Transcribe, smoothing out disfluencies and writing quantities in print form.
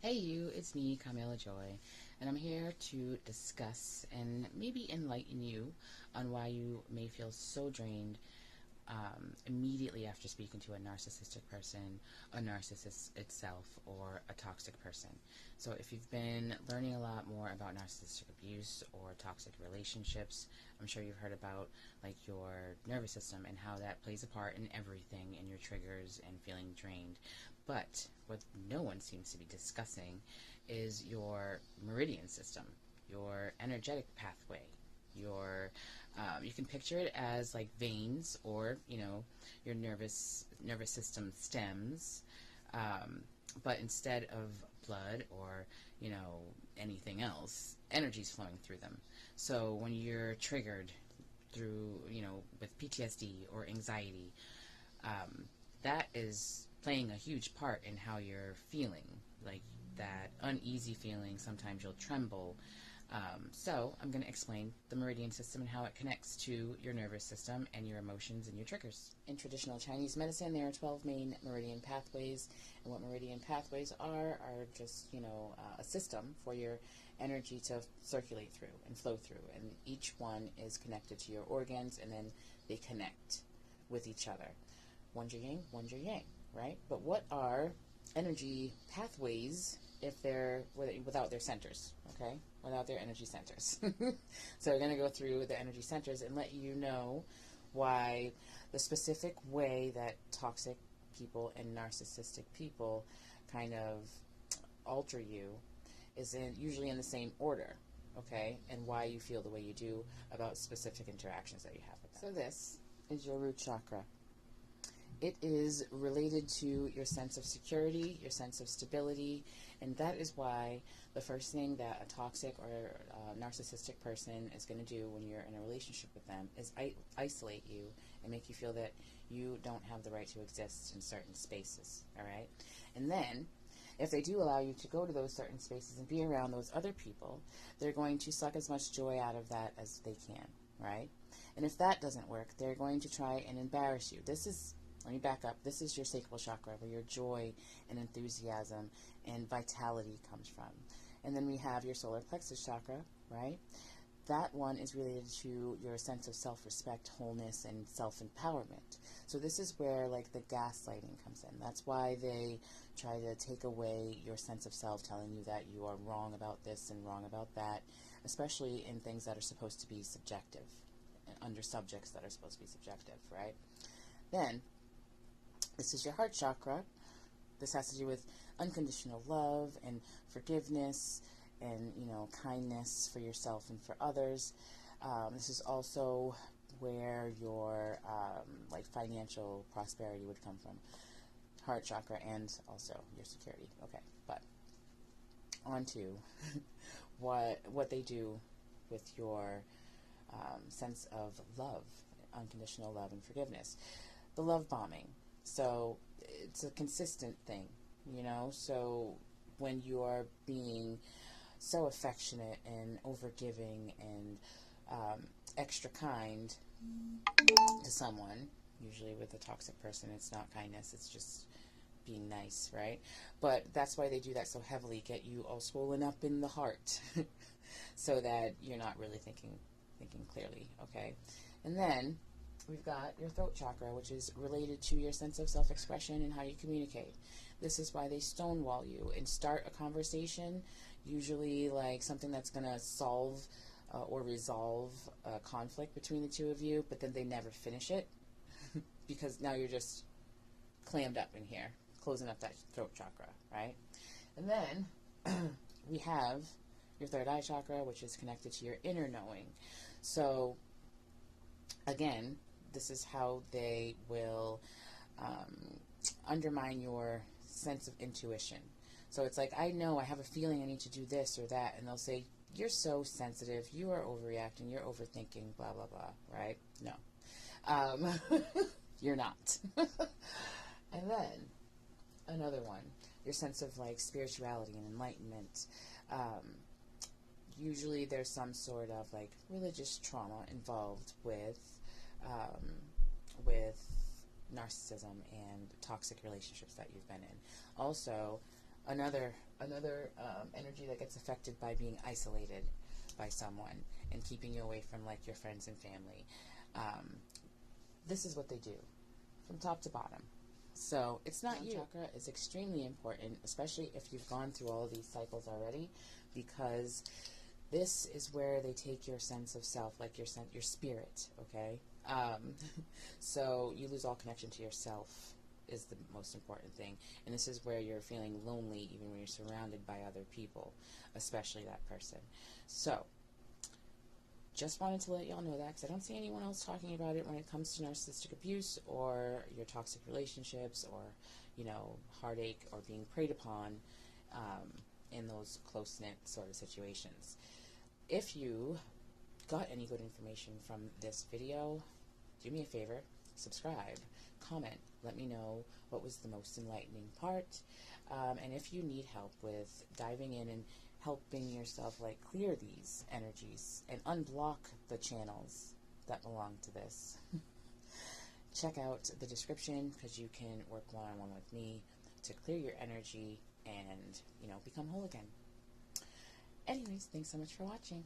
Hey you, it's me, Kamilah Joy, and I'm here to discuss and maybe enlighten you on why you may feel so drained immediately after speaking to a narcissistic person, a narcissist itself, or a toxic person. So if you've been learning a lot more about narcissistic abuse or toxic relationships, I'm sure you've heard about like your nervous system and how that plays a part in everything and your triggers and feeling drained. But what no one seems to be discussing is your meridian system, your energetic pathway, your you can picture it as like veins, or your nervous system stems, but instead of blood or anything else, energy's flowing through them. So when you're triggered through with PTSD or anxiety, that is playing a huge part in how you're feeling, like that uneasy feeling. Sometimes you'll tremble. So I'm going to explain the meridian system and how it connects to your nervous system and your emotions and your triggers. In traditional Chinese medicine, there are 12 main meridian pathways, and what meridian pathways are just, a system for your energy to circulate through and flow through, and each one is connected to your organs, and then they connect with each other. One's your yin, one's your yang, right? But what are energy pathways if they're without their centers, okay? Without their energy centers. So we're going to go through the energy centers and let you know why the specific way that toxic people and narcissistic people kind of alter you is usually in the same order, okay? And why you feel the way you do about specific interactions that you have with them. So this is your root chakra. It is related to your sense of security, your sense of stability, and that is why the first thing that a toxic or narcissistic person is going to do when you're in a relationship with them is isolate you and make you feel that you don't have the right to exist in certain spaces, all right? And then, if they do allow you to go to those certain spaces and be around those other people, they're going to suck as much joy out of that as they can, right? And if that doesn't work, they're going to try and embarrass you. Let me back up. This is your sacral chakra, where your joy and enthusiasm and vitality comes from. And then we have your solar plexus chakra, right? That one is related to your sense of self-respect, wholeness, and self-empowerment. So this is where like the gaslighting comes in. That's why they try to take away your sense of self, telling you that you are wrong about this and wrong about that, especially in things that are supposed to be subjective, under subjects that are supposed to be subjective, right? Then this is your heart chakra. This has to do with unconditional love and forgiveness and, kindness for yourself and for others. This is also where your, financial prosperity would come from. Heart chakra and also your security. Okay, but on to what they do with your sense of love, unconditional love and forgiveness. The love bombing. So it's a consistent thing, so when you are being so affectionate and overgiving and extra kind to someone, usually with a toxic person, it's not kindness, it's just being nice, right? But that's why they do that so heavily, get you all swollen up in the heart so that you're not really thinking clearly, okay? And then we've got your throat chakra, which is related to your sense of self-expression and how you communicate. This is why they stonewall you and start a conversation, usually like something that's going to solve or resolve a conflict between the two of you, but then they never finish it because now you're just clammed up in here, closing up that throat chakra, right? And then we have your third eye chakra, which is connected to your inner knowing. So again, this is how they will undermine your sense of intuition. So it's like, I know, I have a feeling I need to do this or that, and they'll say, you're so sensitive, you are overreacting, you're overthinking, blah, blah, blah, right? No. You're not. And then, another one, your sense of like spirituality and enlightenment. Usually there's some sort of like religious trauma involved with narcissism and toxic relationships that you've been in. Also, another another energy that gets affected by being isolated by someone and keeping you away from like your friends and family. This is what they do from top to bottom. So it's not you. Chakra is extremely important, especially if you've gone through all of these cycles already, because this is where they take your sense of self, like your spirit, okay? So you lose all connection to yourself is the most important thing. And this is where you're feeling lonely even when you're surrounded by other people, especially that person. So just wanted to let y'all know that, because I don't see anyone else talking about it when it comes to narcissistic abuse or your toxic relationships or, you know, heartache or being preyed upon in those close-knit sort of situations. If you got any good information from this video, do me a favor, subscribe, comment, let me know what was the most enlightening part, and if you need help with diving in and helping yourself like clear these energies and unblock the channels that belong to this, check out the description, because you can work one-on-one with me to clear your energy and, you know, become whole again. Anyways, thanks so much for watching.